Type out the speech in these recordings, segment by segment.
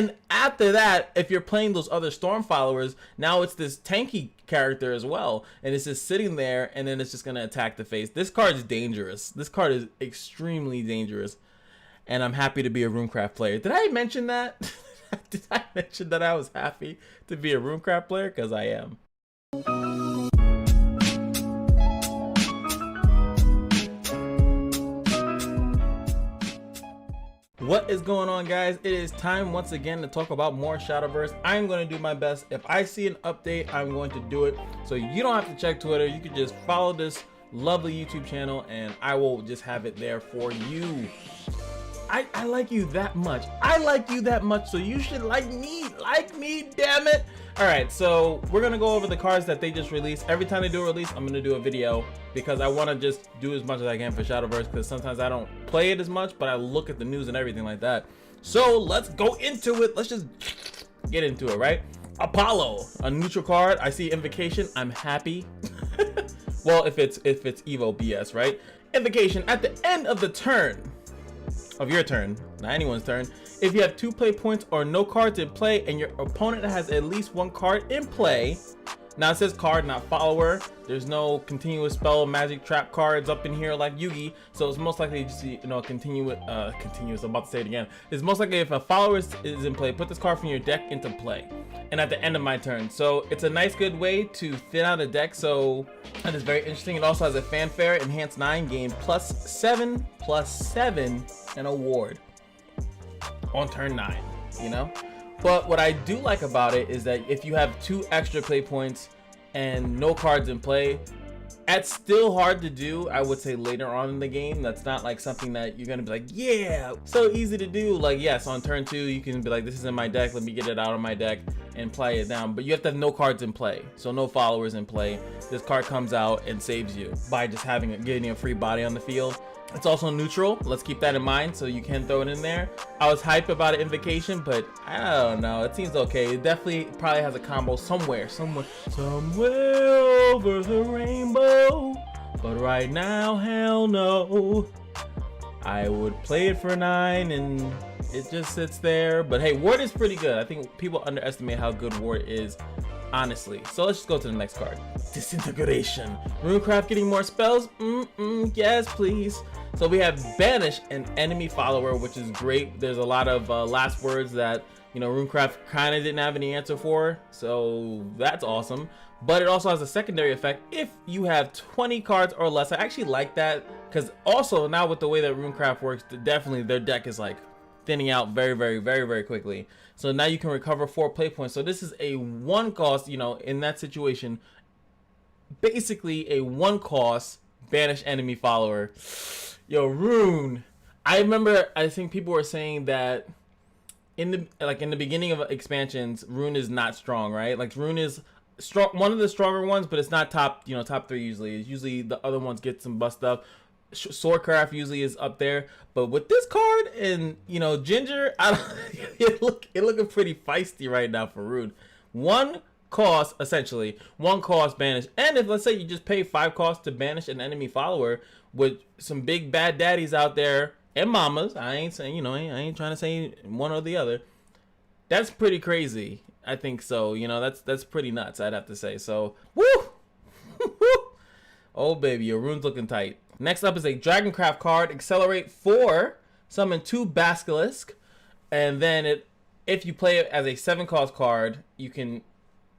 then after that, if you're playing those other storm followers, now it's this tanky character as well, and it's just sitting there, and then it's just gonna attack the face. This card is dangerous. This card is extremely dangerous, and I'm happy to be a Runecraft player. Did I mention that? Did I mention that I was happy to be a Runecraft player? Because I am. What is going on, guys? It is time once again to talk about more Shadowverse. I'm going to do my best. If I see an update, I'm going to do it. So you don't have to check Twitter. You can just follow this lovely YouTube channel and I will just have it there for you. I like you that much. I like you that much, so you should like me. Like me, damn it. All right, so we're gonna go over the cards that they just released. Every time they do a release, I'm gonna do a video because I want to just do as much as I can for Shadowverse, because sometimes I don't play it as much, but I look at the news and everything like that. So let's go into it. Let's just get into it, right? Apollo, a neutral card. I see Invocation. I'm happy. Well, if it's Evo BS, right? Invocation at the end of the turn. Of your turn, not anyone's turn. If you have 2 play points or no cards in play and your opponent has at least 1 card in play, now it says card, not follower. There's no continuous spell magic trap cards up in here like Yugi, so it's most likely just, you know, continuous. I'm about to say it again. It's most likely if a follower is in play, put this card from your deck into play, and at the end of my turn. So it's a nice good way to thin out a deck. So that is very interesting. It also has a fanfare, enhanced 9, gain +7 an award on turn 9, you know. But what I do like about it is that if you have 2 extra play points and no cards in play, that's still hard to do, I would say, later on in the game. That's not like something that you're gonna be like, yeah, so easy to do. Like, yes, on turn 2 you can be like, this is in my deck, let me get it out of my deck and play it down. But you have to have no cards in play, so no followers in play. This card comes out and saves you by just getting a free body on the field. It's also neutral. Let's keep that in mind, so you can throw it in there. I was hyped about Invocation, but I don't know. It seems okay. It definitely probably has a combo somewhere over the rainbow. But right now, hell no. I would play it for 9 and it just sits there. But hey, Ward is pretty good. I think people underestimate how good Ward is, honestly. So let's just go to the next card. Disintegration. Runecraft getting more spells? Yes, please. So we have Banish an enemy follower, which is great. There's a lot of last words that, you know, Runecraft kind of didn't have any answer for, so that's awesome. But it also has a secondary effect if you have 20 cards or less. I actually like that, because also now with the way that Runecraft works, definitely their deck is like thinning out very quickly. So now you can recover 4 play points. So this is a 1 cost, you know, in that situation, basically a 1 cost banish enemy follower. Yo, Rune, I remember, I think people were saying that in the beginning of expansions, Rune is not strong, right? Like, Rune is strong, one of the stronger ones, but it's not top 3 usually. It's usually the other ones get some bust up. Swordcraft usually is up there, but with this card and, you know, Ginger, it looking pretty feisty right now for Rune. 1 cost, essentially 1 cost banish, and if let's say you just pay 5 costs to banish an enemy follower with some big bad daddies out there and mamas, I ain't saying, you know, I ain't trying to say one or the other, that's pretty crazy. I think so, you know, that's pretty nuts, I'd have to say. So woo oh baby, your Rune's looking tight. Next up is a Dragoncraft card, accelerate 4, summon 2 Basilisk, and then if you play it as a 7 cost card, you can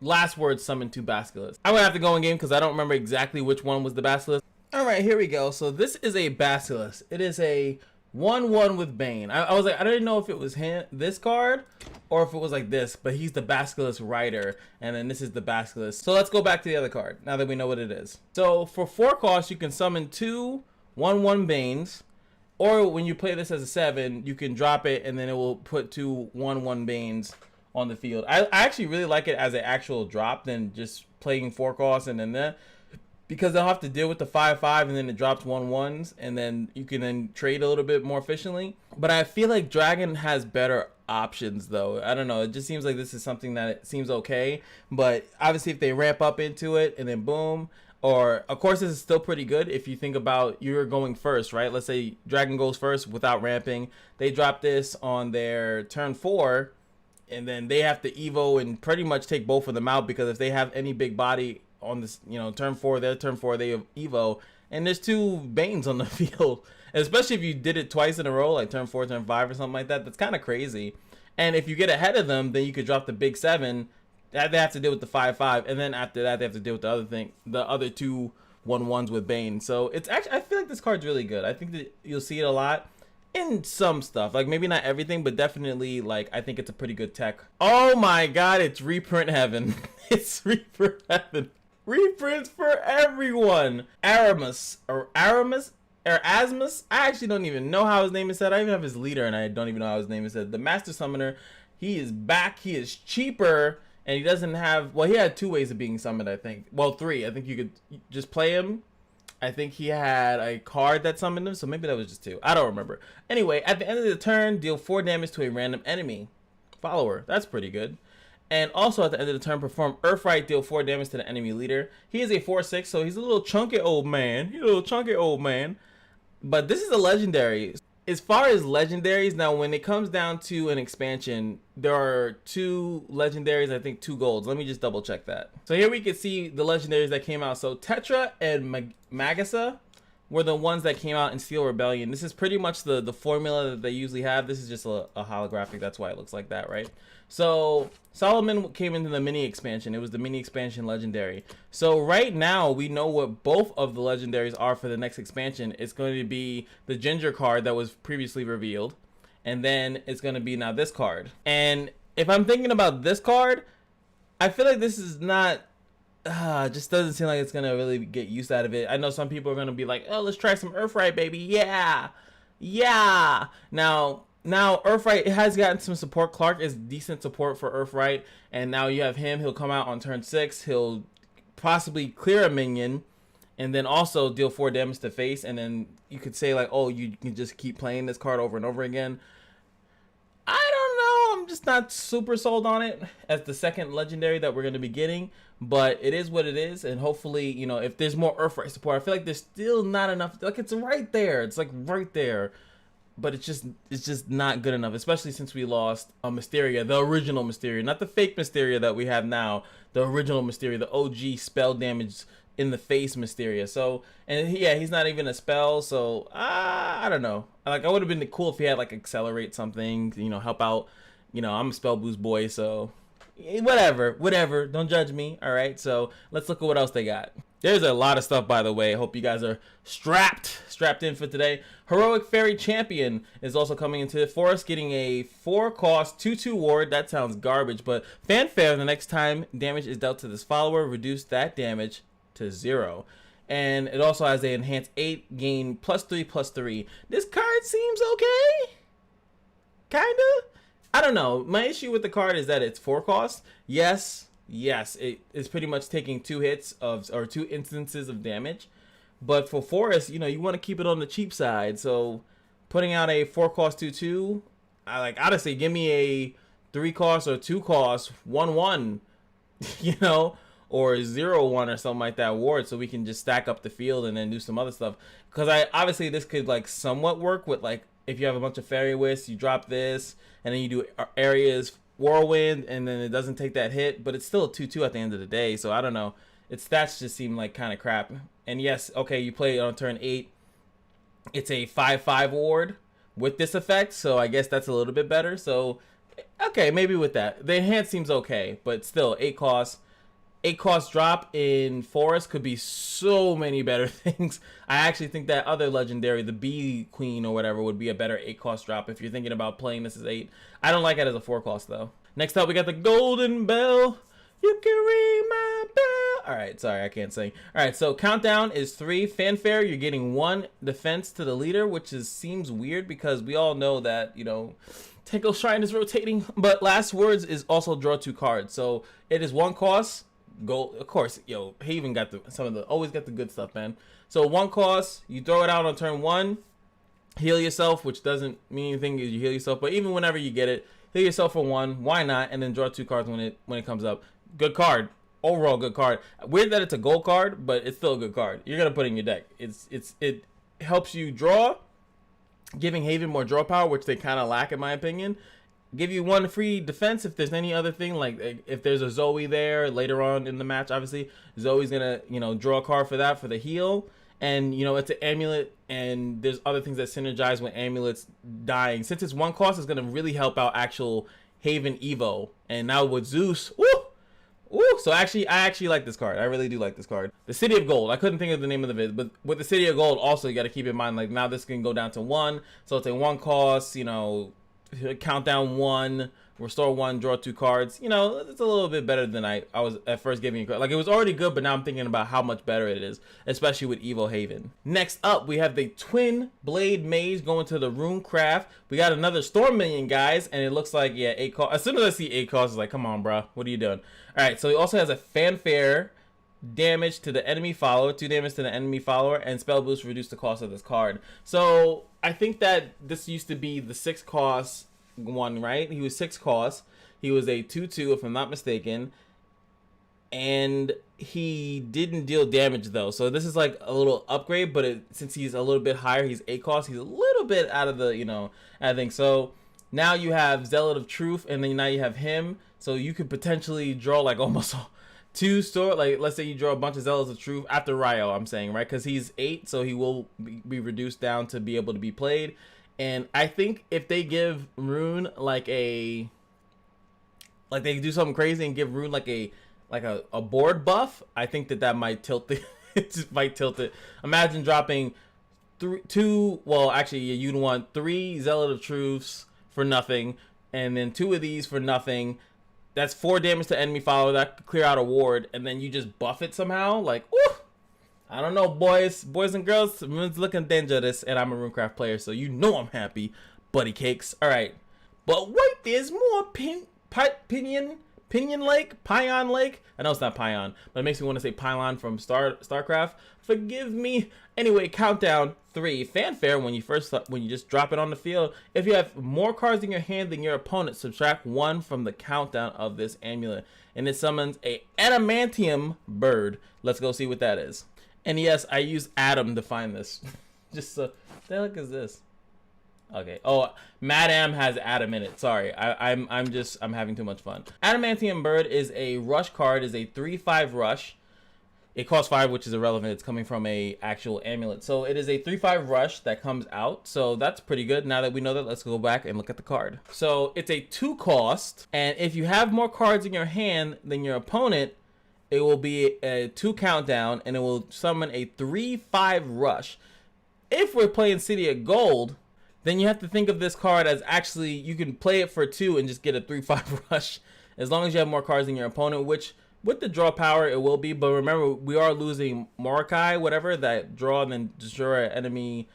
last word summon 2 Basilisk. I'm gonna have to go in game because I don't remember exactly which one was the Basilisk. All right, here we go. So this is a Basilisk. It is a 1/1 with Bane. I was like, I didn't know if it was this card or if it was like this, but he's the Basilisk Rider, and then this is the Basilisk. So let's go back to the other card now that we know what it is. So for 4 costs, you can summon 2 1/1 Banes, or when you play this as a 7, you can drop it and then it will put 2 1/1 Banes on the field. I actually really like it as an actual drop than just playing 4 costs and then that, because they'll have to deal with the 5/5 and then it drops 1/1s, and then you can then trade a little bit more efficiently. But I feel like Dragon has better options though. I don't know, it just seems like this is something that it seems okay, but obviously if they ramp up into it and then boom, or of course this is still pretty good if you think about you're going first, right? Let's say Dragon goes first without ramping, they drop this on their turn 4, and then they have to evo and pretty much take both of them out, because if they have any big body on this, you know, turn 4, their turn 4, they have evo, and there's 2 Banes on the field, and especially if you did it twice in a row, like turn 4, turn 5 or something like that. That's kind of crazy. And if you get ahead of them, then you could drop the big 7. They have to deal with the 5/5, and then after that they have to deal with the other 2 1/1s with Bane. So it's actually, I feel like this card's really good. I think that you'll see it a lot in some stuff, like maybe not everything, but definitely, like, I think it's a pretty good tech. Oh my god, it's reprint heaven. It's reprint heaven. Reprints for everyone. Erasmus. I actually don't even know how his name is said. I even have his leader and I don't even know how his name is said. The Master Summoner, he is back. He is cheaper, and he doesn't have, well, he had 2 ways of being summoned, I think. Well, 3. I think you could just play him. I think he had a card that summoned him, so maybe that was just 2. I don't remember. Anyway, at the end of the turn, deal 4 damage to a random enemy follower. That's pretty good. And also at the end of the turn, perform Earthright, deal 4 damage to the enemy leader. He is a 4/6, so he's a little chunky old man. But this is a legendary. As far as legendaries, now when it comes down to an expansion, there are 2 legendaries, I think 2 golds. Let me just double check that. So here we can see the legendaries that came out. So Tetra and Magasa were the ones that came out in Steel Rebellion. This is pretty much the formula that they usually have. This is just a holographic, that's why it looks like that, right? So Solomon came into the mini expansion. It was the mini expansion legendary. So right now we know what both of the legendaries are for the next expansion. It's going to be the Ginger card that was previously revealed, and then it's going to be now this card. And if I'm thinking about this card, I feel like this is not, just doesn't seem like it's going to really get use out of it. I know some people are going to be like, oh, let's try some Earthright, baby. Yeah. Now Earthright, it has gotten some support. Clark is decent support for Earthright, and now you have him. He'll come out on turn 6. He'll possibly clear a minion, and then also deal 4 damage to face. And then you could say like, oh, you can just keep playing this card over and over again. I don't know. I'm just not super sold on it as the second legendary that we're going to be getting, but it is what it is. And hopefully, you know, if there's more Earthright support, I feel like there's still not enough. Like, it's right there. It's like right there. But it's just not good enough, especially since we lost a Mysteria, the original Mysteria, not the fake Mysteria that we have now, the original Mysteria, the OG spell damage in the face Mysteria. So, and yeah, he's not even a spell, so I don't know. Like, I would have been cool if he had like accelerate something, you know, help out. You know, I'm a spell boost boy, so whatever. Don't judge me. All right, so let's look at what else they got. There's a lot of stuff, by the way. Hope you guys are strapped in for today. Heroic Fairy Champion is also coming into the forest, getting a 4-cost 2/2 ward. That sounds garbage, but fanfare. The next time damage is dealt to this follower, reduce that damage to 0. And it also has a enhanced 8, gain +3/+3. This card seems okay. Kinda. I don't know. My issue with the card is that it's 4 costs. Yes, it is pretty much taking 2 hits or 2 instances of damage. But for Forest, you know, you want to keep it on the cheap side. So putting out a 4-cost 2/2, I'd say give me a 3-cost or 2-cost 1/1, you know, or 0/1 or something like that ward, so we can just stack up the field and then do some other stuff. Because obviously this could like somewhat work with, like, if you have a bunch of Fairy Wisps, you drop this, and then you do areas Whirlwind, and then it doesn't take that hit, but it's still a 2/2 at the end of the day. So I don't know. Its stats just seem like kind of crap. And yes, okay, you play it on turn 8. It's a 5/5 ward with this effect, so I guess that's a little bit better. So okay, maybe with that. The enhance seems okay, but still 8 costs. 8-cost drop in Forest could be so many better things. I actually think that other legendary, the Bee Queen or whatever, would be a better 8-cost drop if you're thinking about playing this as 8. I don't like it as a 4-cost though. Next up, we got the Golden Bell. You can ring my bell. All right, sorry, I can't sing. All right, so countdown is 3. Fanfare, you're getting 1 defense to the leader, which seems weird because we all know that, you know, Tenko Shrine is rotating. But Last Words is also draw 2 cards, so it is 1 cost. Gold, of course, yo, he even got always got the good stuff, man. So 1 cost, you throw it out on turn 1, heal yourself, which doesn't mean anything, you heal yourself, but even whenever you get it, heal yourself for 1, why not, and then draw 2 cards when it comes up. Good card, overall good card. Weird that it's a gold card, but it's still a good card. You're gonna put it in your deck. It helps you draw, giving Haven more draw power, which they kind of lack in my opinion. give you 1 free defense if there's any other thing, like if there's a Zoe there later on in the match. Obviously Zoe's gonna, you know, draw a card for that, for the heal. And you know, it's an amulet, and there's other things that synergize with amulets dying. Since it's 1 cost, it's gonna really help out actual Haven Evo. And now with Zeus, woo! Ooh, so actually, I actually like this card. I really do like this card. The City of Gold. I couldn't think of the name of the vid, but with the City of Gold, also you got to keep in mind, like, now this can go down to 1. So it's a 1 cost, you know, countdown 1, restore 1, draw 2 cards. You know, it's a little bit better than I was at first giving you. Like, it was already good, but now I'm thinking about how much better it is, especially with Evo Haven. Next up, we have the Twinblade Mage going to the Runecraft. We got another Storm Minion, guys, and it looks like, yeah, 8 cost. As soon as I see 8 costs, it's like, come on, bro, what are you doing? All right, so he also has a Fanfare, damage to the enemy follower, 2 damage to the enemy follower, and spell boost reduce the cost of this card. So I think that this used to be the 6 cost one, right? He was 6 costs. He was a 2/2 if I'm not mistaken, and he didn't deal damage though. So this is like a little upgrade, but since he's a little bit higher, he's 8 costs. He's a little bit out of the, you know, I think so. Now you have Zealot of Truth, and then now you have him. So you could potentially draw like almost 2 store, like let's say you draw a bunch of Zealots of Truth after Ryo, I'm saying, right? Because he's 8, so he will be reduced down to be able to be played. And I think if they give Rune like they do something crazy and give Rune like a board buff, I think that might tilt the it just might tilt it. Imagine dropping 2, well actually you'd want 3 Zealot of Truths for nothing, and then 2 of these for nothing. That's 4 damage to enemy follower. That could clear out a ward, and then you just buff it somehow. Like, woo! I don't know, boys and girls. It's looking dangerous, and I'm a Runecraft player, so you know I'm happy, buddy cakes. All right, but wait, there's more. Pinion Lake, Pinion Lake. I know it's not Pion, but it makes me want to say Pylon from StarCraft. Forgive me. Anyway, countdown 3. Fanfare when you just drop it on the field. If you have more cards in your hand than your opponent, subtract 1 from the countdown of this amulet, and it summons a adamantium bird. Let's go see what that is. And yes, I use Adam to find this. Just so, what the heck is this? Okay. Oh, Madam has Adam in it. Sorry, I'm having too much fun. Adamantium Bird is a rush card. Is a 3/5 rush. It costs 5, which is irrelevant. It's coming from a actual amulet. So it is a 3/5 rush that comes out. So that's pretty good. Now that we know that, let's go back and look at the card. So it's a 2 cost, and if you have more cards in your hand than your opponent, it will be a 2 countdown, and it will summon a 3/5 rush. If we're playing City of Gold, then you have to think of this card as actually you can play it for 2 and just get a 3/5 rush, as long as you have more cards than your opponent, which with the draw power it will be. But remember, we are losing Morokai, whatever, that draw and then destroy enemy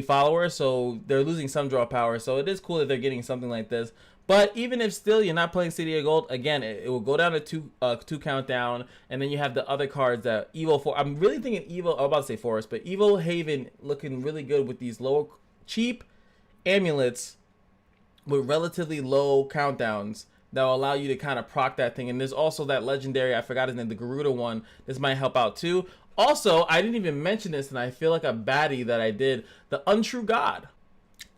follower, so they're losing some draw power. So it is cool that they're getting something like this. But even if still you're not playing City of Gold, again, it will go down to 2 countdown, and then you have the other cards that Evo 4. I'm really thinking Evo. I'm about to say Forest, but Evo Haven looking really good with these low, cheap amulets with relatively low countdowns that will allow you to kind of proc that thing. And there's also that legendary, I forgot his name, the Garuda one. This might help out too. Also, I didn't even mention this, and I feel like a baddie that I did, the Untrue God.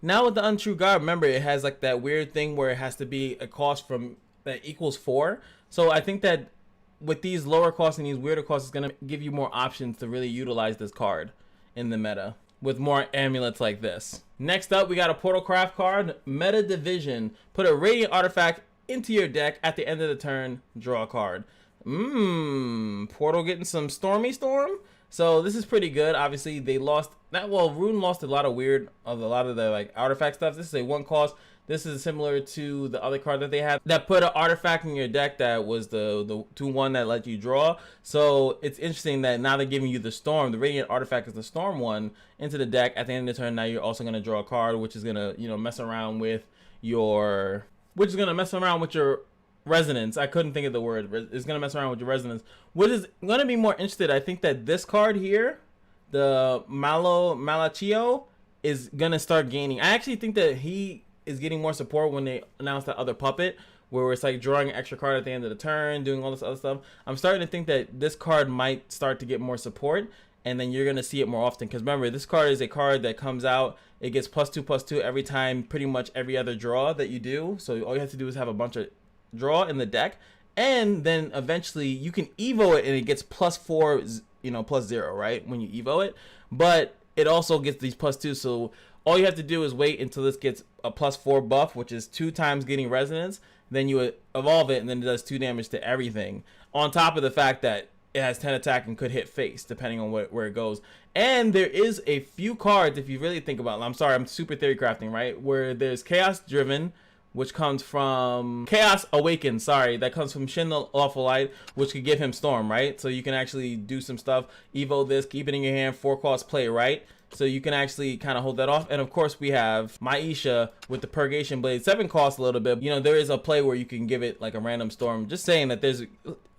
Now with the Untrue God, remember, it has like that weird thing where it has to be a cost from that equals 4. So I think that with these lower costs and these weirder costs, it's going to give you more options to really utilize this card in the meta with more amulets like this. Next up, we got a Portalcraft card, Metadivision. Put a Radiant Artifact into your deck at the end of the turn, draw a card. Portal getting some Stormy Storm. So this is pretty good. Obviously, they lost that. Well, Rune lost a lot of the like artifact stuff. This is a 1 cost. This is similar to the other card that they had that put an artifact in your deck that was the 2/1 that let you draw. So it's interesting that now they're giving you the Storm. The Radiant Artifact is the Storm one into the deck at the end of the turn. Now you're also going to draw a card, which is going to, you know, mess around with your resonance. I couldn't think of the word. It's going to mess around with your resonance. What is going to be more interested, I think that this card here, the Malachio, is going to start gaining. I actually think that he is getting more support when they announced that other puppet, where it's like drawing an extra card at the end of the turn, doing all this other stuff. I'm starting to think that this card might start to get more support. and then you're gonna see it more often. Because remember, this card is a card that comes out, it gets +2/+2 every time, pretty much every other draw that you do. So all you have to do is have a bunch of draw in the deck, and then eventually you can evo it and it gets +4, you know, +0, right, when you evo it. But it also gets these +2, so all you have to do is wait until this gets a +4 buff, which is 2 times getting resonance. Then you evolve it, and then it does 2 damage to everything, on top of the fact that it has 10 attack and could hit face depending on where it goes. And there is a few cards, if you really think about it, I'm sorry, I'm super theory crafting, right, where there's Chaos Driven, which comes from Chaos Awakened, sorry, that comes from Shin the Lawful Light, which could give him Storm, right? So you can actually do some stuff, evo this, keep it in your hand, 4-cost play, right? So you can actually kind of hold that off. And of course we have Maisha with the Purgation Blade, 7 cost a little bit. You know, there is a play where you can give it like a random Storm. Just saying that there's,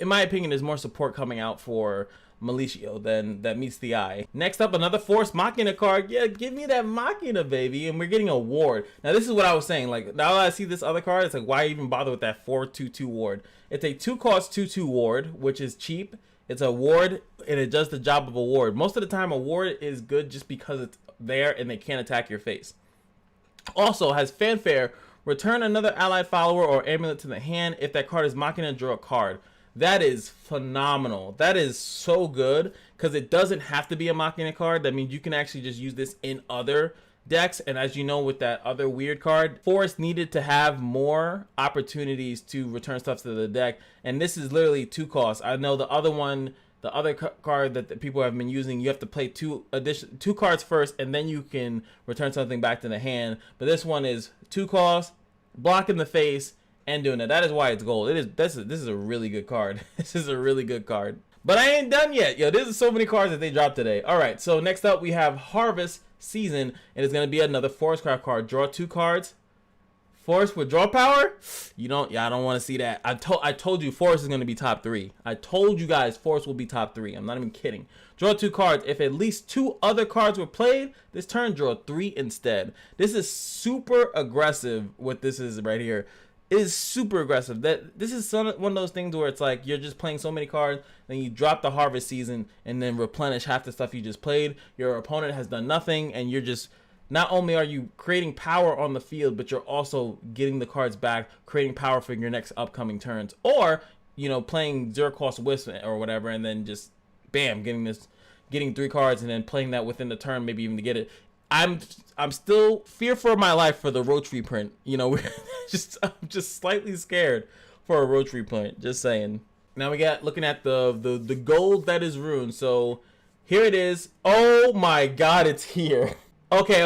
in my opinion, there's more support coming out for Malicio than that meets the eye. Next up, another Force Machina card. Yeah, give me that Machina, baby. And we're getting a ward. Now this is what I was saying, like now that I see this other card, it's like, why even bother with that 4/2/2 ward? It's a 2-cost 2/2 ward, which is cheap. It's a ward and it does the job of a ward. Most of the time a ward is good just because it's there and they can't attack your face. Also has Fanfare, return another allied follower or amulet to the hand. If that card is Machina, draw a card. That is phenomenal. That is so good because it doesn't have to be a Machina card. That means you can actually just use this in other decks. And as you know, with that other weird card, Forest needed to have more opportunities to return stuff to the deck. And this is literally 2 costs. I know the other one, the other card that the people have been using, you have to play 2 cards first and then you can return something back to the hand. But this one is 2 costs, block in the face, and doing it. That is why it's gold. This is a really good card. This is a really good card. But I ain't done yet. Yo, there's so many cards that they dropped today. All right, so next up we have Harvest Season, and it's gonna be another Forestcraft card. Draw 2 cards. Forest with draw power? You don't. Yeah, I don't want to see that. I told you Forest is gonna be top 3. I told you guys Forest will be top 3. I'm not even kidding. Draw 2 cards. If at least 2 other cards were played this turn, draw 3 instead. This is super aggressive. What this is right here. Is super aggressive. That this is one of those things where it's like you're just playing so many cards, then you drop the Harvest Season and then replenish half the stuff you just played. Your opponent has done nothing, and you're just, not only are you creating power on the field, but you're also getting the cards back, creating power for your next upcoming turns, or you know, playing 0-cost Wisp or whatever, and then just bam, getting 3 cards and then playing that within the turn, maybe even to get it. I'm still fearful of my life for the Roach reprint. You know, I'm just slightly scared for a Roach reprint. Just saying. Now we got looking at the gold that is ruined. So here it is. Oh my God, it's here. Okay.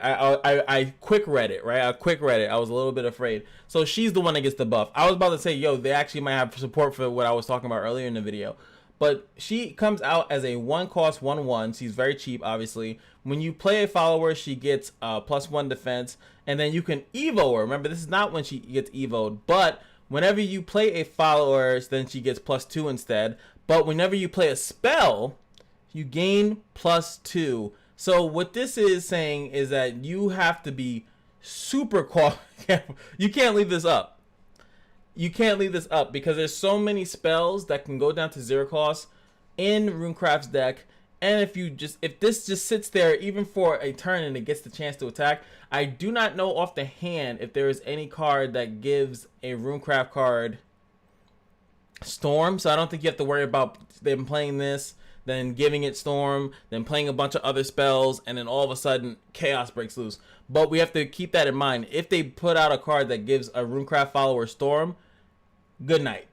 I quick read it, right? I quick read it. I was a little bit afraid. So she's the one that gets the buff. I was about to say, yo, they actually might have support for what I was talking about earlier in the video. But she comes out as a 1-cost 1/1. She's very cheap, obviously. When you play a follower, she gets +1 defense, and then you can evo her. Remember, this is not when she gets evoed, but whenever you play a follower, then she gets +2 instead. But whenever you play a spell, you gain +2. So what this is saying is that you have to be super careful. You can't leave this up. You can't leave this up because there's so many spells that can go down to 0 cost in Runecraft's deck. And if this just sits there even for a turn and it gets the chance to attack, I do not know off the hand if there is any card that gives a Runecraft card Storm. So I don't think you have to worry about them playing this, then giving it Storm, then playing a bunch of other spells, and then all of a sudden chaos breaks loose. But we have to keep that in mind. If they put out a card that gives a Runecraft follower Storm, good night.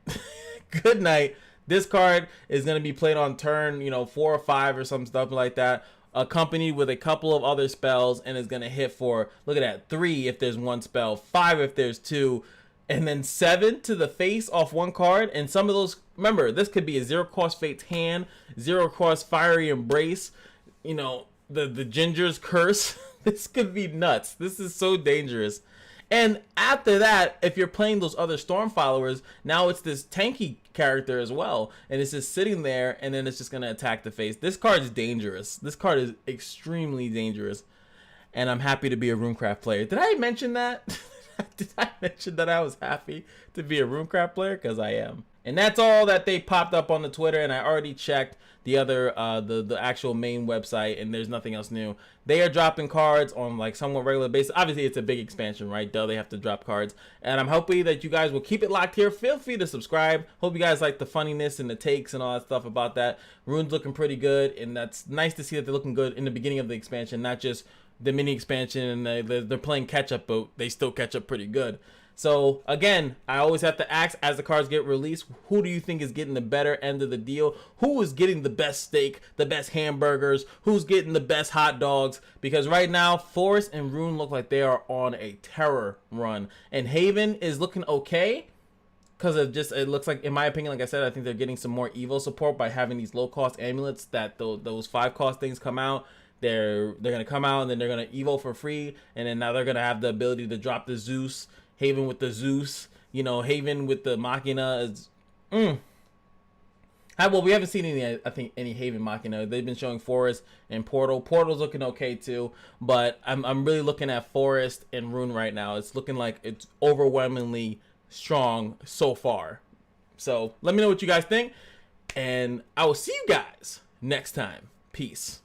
Good night. This card is going to be played on turn, 4 or 5 or some stuff like that, accompanied with a couple of other spells, and is going to hit for, look at that, 3 if there's 1 spell, 5 if there's 2, and then 7 to the face off 1 card. And some of those, remember, this could be a 0-cost Fate's Hand, 0-cost Fiery Embrace, the Ginger's Curse. This could be nuts. This is so dangerous. And after that, if you're playing those other Storm followers, now it's this tanky character as well. And it's just sitting there, and then it's just going to attack the face. This card is dangerous. This card is extremely dangerous. And I'm happy to be a Runecraft player. Did I mention that? Did I mention that I was happy to be a RuneCraft player? Because I am. And that's all that they popped up on the Twitter, and I already checked the other the actual main website, and there's nothing else new. They are dropping cards on like somewhat regular basis. Obviously it's a big expansion, right? Duh, they have to drop cards, and I'm hoping that you guys will keep it locked here. Feel free to subscribe. Hope you guys like the funniness and the takes and all that stuff about that. Rune's looking pretty good, and that's nice to see that they're looking good in the beginning of the expansion, not just the mini expansion, and they're playing catch up, but they still catch up pretty good. So again, I always have to ask, as the cards get released, who do you think is getting the better end of the deal? Who is getting the best steak, the best hamburgers? Who's getting the best hot dogs? Because right now, Forest and Rune look like they are on a terror run, and Haven is looking okay because of just, it looks like, in my opinion, like I said, I think they're getting some more Evo support by having these low cost amulets that those 5 cost things come out. They're gonna come out, and then they're gonna Evo for free, and then now they're gonna have the ability to drop the Zeus. Haven with the Zeus, you know, Haven with the Machina is, well, we haven't seen any, I think, any Haven Machina. They've been showing Forest and Portal. Portal's looking okay too, but I'm really looking at Forest and Rune right now. It's looking like it's overwhelmingly strong so far. So let me know what you guys think, and I will see you guys next time. Peace.